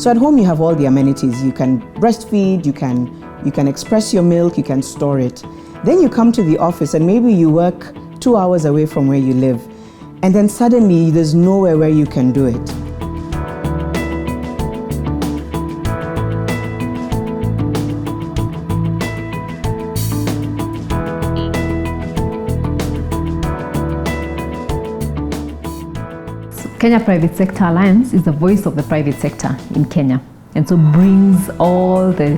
So at home you have all the amenities. You can breastfeed, you can express your milk, you can store it. Then you come to the office and maybe you work 2 hours away from where you live. And then suddenly there's nowhere where you can do it. Kenya Private Sector Alliance is the voice of the private sector in Kenya, and so brings all the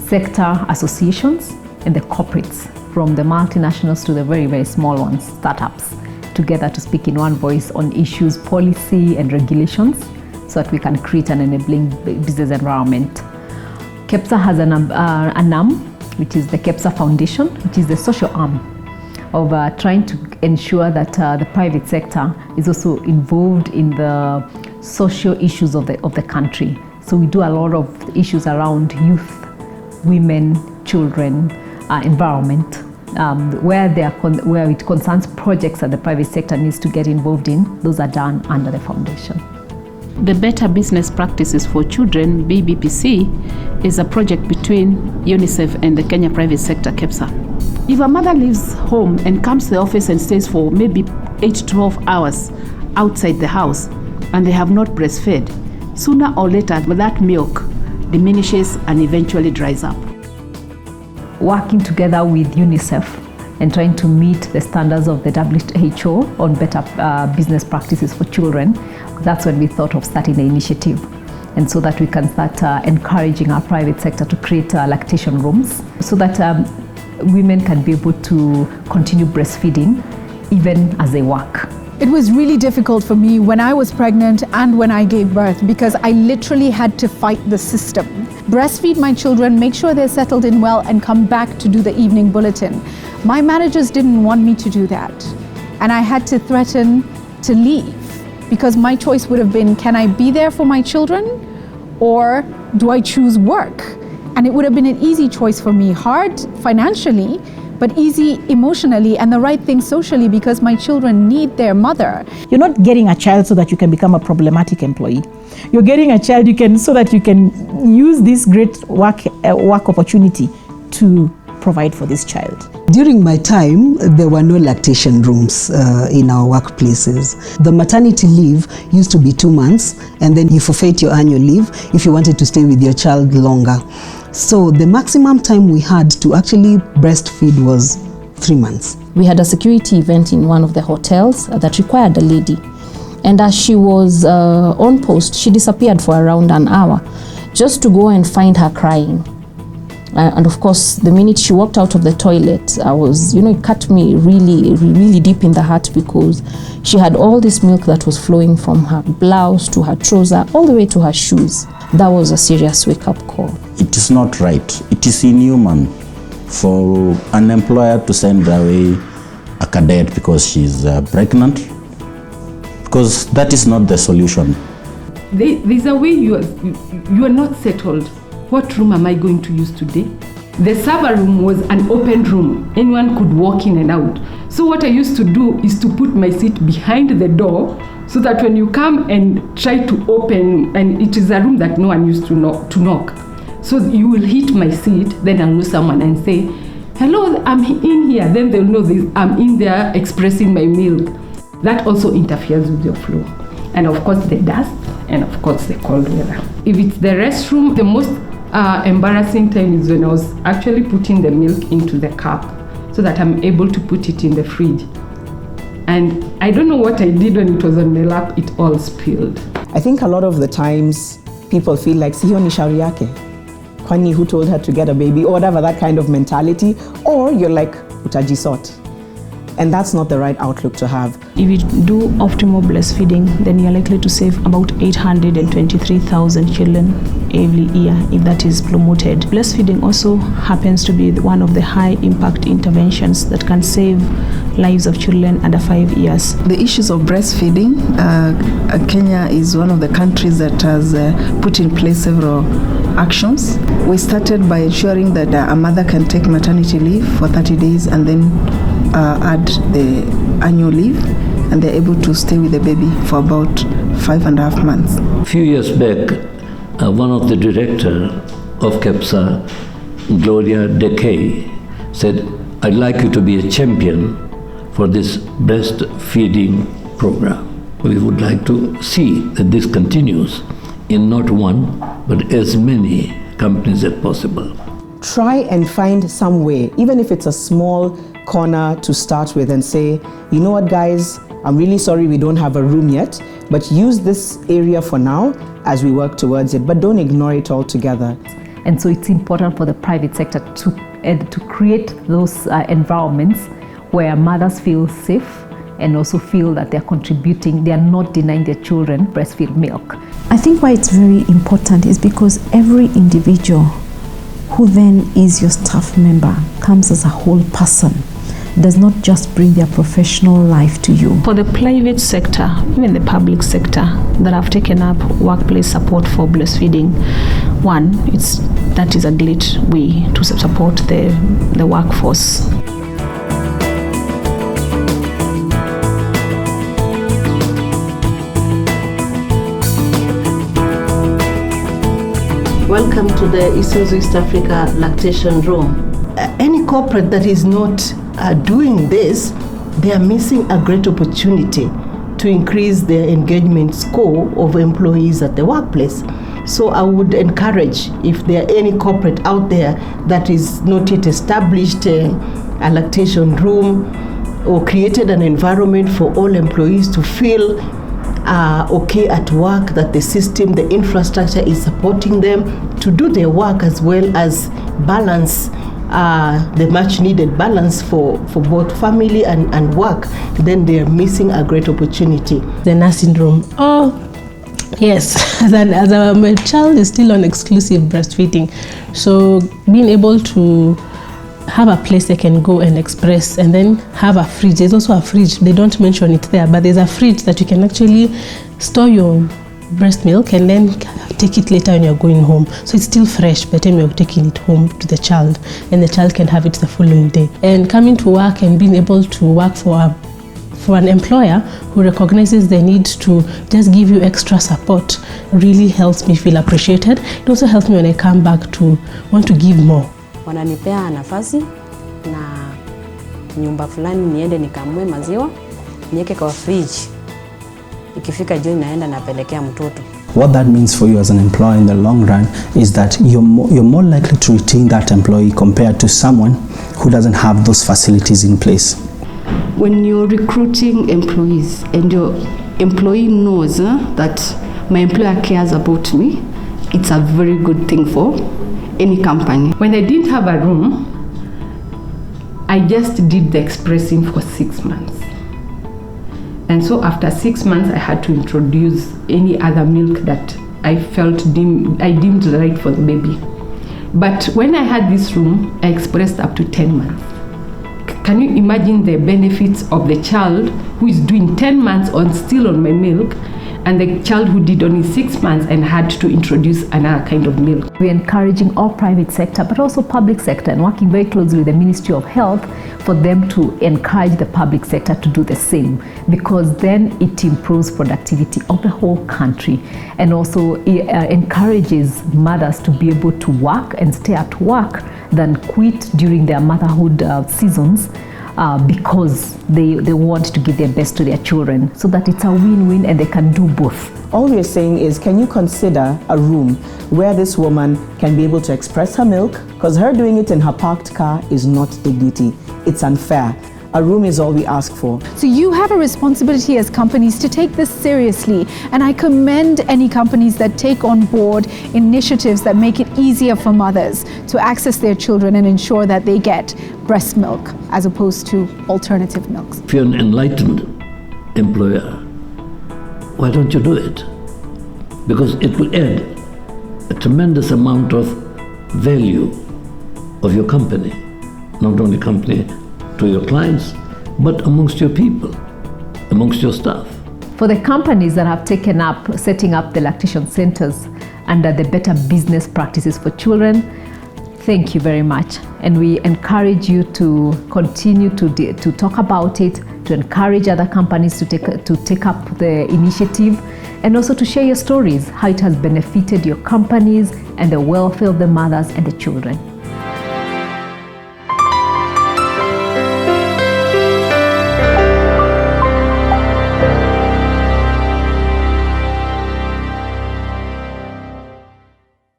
sector associations and the corporates, from the multinationals to the very, very small ones, startups, together to speak in one voice on issues, policy and regulations, so that we can create an enabling business environment. KEPSA has an arm, which is the KEPSA Foundation, which is the social arm of trying to ensure that the private sector is also involved in the social issues of the country. So we do a lot of issues around youth, women, children, environment, where it concerns projects that the private sector needs to get involved in. Those are done under the foundation. The Better Business Practices for Children, BBPC, is a project between UNICEF and the Kenya Private Sector, KEPSA. If a mother leaves home and comes to the office and stays for maybe 8 to 12 hours outside the house and they have not breastfed, sooner or later that milk diminishes and eventually dries up. Working together with UNICEF and trying to meet the standards of the WHO on better business practices for children, that's when we thought of starting the initiative. And so that we can start encouraging our private sector to create lactation rooms so that women can be able to continue breastfeeding even as they work. It was really difficult for me when I was pregnant and when I gave birth, because I literally had to fight the system. Breastfeed my children, make sure they're settled in well, and come back to do the evening bulletin. My managers didn't want me to do that. And I had to threaten to leave, because my choice would have been, can I be there for my children, or do I choose work? And it would have been an easy choice for me, hard financially, but easy emotionally, and the right thing socially, because my children need their mother. You're not getting a child so that you can become a problematic employee. You're getting a child so that you can use this great work opportunity to provide for this child. During my time, there were no lactation rooms in our workplaces. The maternity leave used to be 2 months, and then you forfeit your annual leave if you wanted to stay with your child longer. So the maximum time we had to actually breastfeed was 3 months. We had a security event in one of the hotels that required a lady. And as she was on post, she disappeared for around an hour just to go and find her crying. And of course, the minute she walked out of the toilet, it cut me really, really deep in the heart, because she had all this milk that was flowing from her blouse to her trouser, all the way to her shoes. That was a serious wake-up call. It is not right. It is inhuman for an employer to send away a cadet because she's pregnant, because that is not the solution. There's a way you are not settled. What room am I going to use today? The server room was an open room. Anyone could walk in and out. So what I used to do is to put my seat behind the door, so that when you come and try to open, and it is a room that no one used to knock. So you will hit my seat, then I'll know someone and say, hello, I'm in here. Then they'll know I'm in there expressing my milk. That also interferes with your flow. And of course the dust, and of course the cold weather. If it's the restroom, the most embarrassing time is when I was actually putting the milk into the cup so that I'm able to put it in the fridge. And I don't know what I did when it was on the lap, it all spilled. I think a lot of the times people feel like, siyo ni shauri yake, kwani who told her to get a baby, or whatever, that kind of mentality, or you're like, utajisort. And that's not the right outlook to have. If you do optimal breastfeeding, then you're likely to save about 823,000 children every year if that is promoted. Breastfeeding also happens to be one of the high impact interventions that can save lives of children under 5 years. The issues of breastfeeding, Kenya is one of the countries that has put in place several actions. We started by ensuring that a mother can take maternity leave for 30 days and then add the annual leave, and they're able to stay with the baby for about 5.5 months. A few years back, one of the director of KEPSA, Gloria Decay, said, I'd like you to be a champion for this breastfeeding program. We would like to see that this continues in not one, but as many companies as possible. Try and find some way, even if it's a small corner to start with, and say, you know what guys, I'm really sorry we don't have a room yet, but use this area for now as we work towards it, but don't ignore it altogether. And so it's important for the private sector to create those environments where mothers feel safe and also feel that they're contributing, they are not denying their children breastfeed milk. I think why it's very important is because every individual who then is your staff member comes as a whole person, does not just bring their professional life to you. For the private sector, even the public sector that have taken up workplace support for breastfeeding, one, that is a great way to support the workforce. Welcome to the Isuzu East Africa Lactation Room. Any corporate that is not doing this, they are missing a great opportunity to increase their engagement score of employees at the workplace. So I would encourage, if there are any corporate out there that is not yet established a lactation room or created an environment for all employees to feel okay at work, that the system, the infrastructure is supporting them to do their work as well as balance the much needed balance for both family and work, then they're missing a great opportunity. The nursing room. Oh, yes, as my child is still on exclusive breastfeeding, so being able to have a place they can go and express, and then have a fridge. There's also a fridge, they don't mention it there, but there's a fridge that you can actually store your breast milk and then take it later when you're going home. So it's still fresh by the time you're taking it home to the child, and the child can have it the following day. And coming to work and being able to work for an employer who recognizes the need to just give you extra support really helps me feel appreciated. It also helps me when I come back to want to give more. Wananipea nafasi na nyumba fulani niende nikamue maziwa niweke kwa fridge, ikifika jioni naenda napelekea mtoto. What that means for you as an employer in the long run is that you're more likely to retain that employee compared to someone who doesn't have those facilities in place. When you're recruiting employees and your employee knows that my employer cares about me, it's a very good thing for any company. When I didn't have a room, I just did the expressing for 6 months. And so after 6 months, I had to introduce any other milk that I felt I deemed right for the baby. But when I had this room, I expressed up to 10 months. Can you imagine the benefits of the child who is doing 10 months still on my milk, and the child who did only 6 months and had to introduce another kind of milk? We're encouraging all private sector, but also public sector, and working very closely with the Ministry of Health for them to encourage the public sector to do the same, because then it improves productivity of the whole country, and also encourages mothers to be able to work and stay at work than quit during their motherhood seasons. Because they want to give their best to their children, so that it's a win-win and they can do both. All we're saying is, can you consider a room where this woman can be able to express her milk? Because her doing it in her parked car is not dignity. It's unfair. A room is all we ask for. So you have a responsibility as companies to take this seriously, and I commend any companies that take on board initiatives that make it easier for mothers to access their children and ensure that they get breast milk as opposed to alternative milks. If you're an enlightened employer, why don't you do it? Because it will add a tremendous amount of value of your company, not only company to your clients, but amongst your people, amongst your staff. For the companies that have taken up setting up the lactation centers under the Better Business Practices for Children, thank you very much. And we encourage you to continue to talk about it, to encourage other companies to take up the initiative, and also to share your stories, how it has benefited your companies and the welfare of the mothers and the children.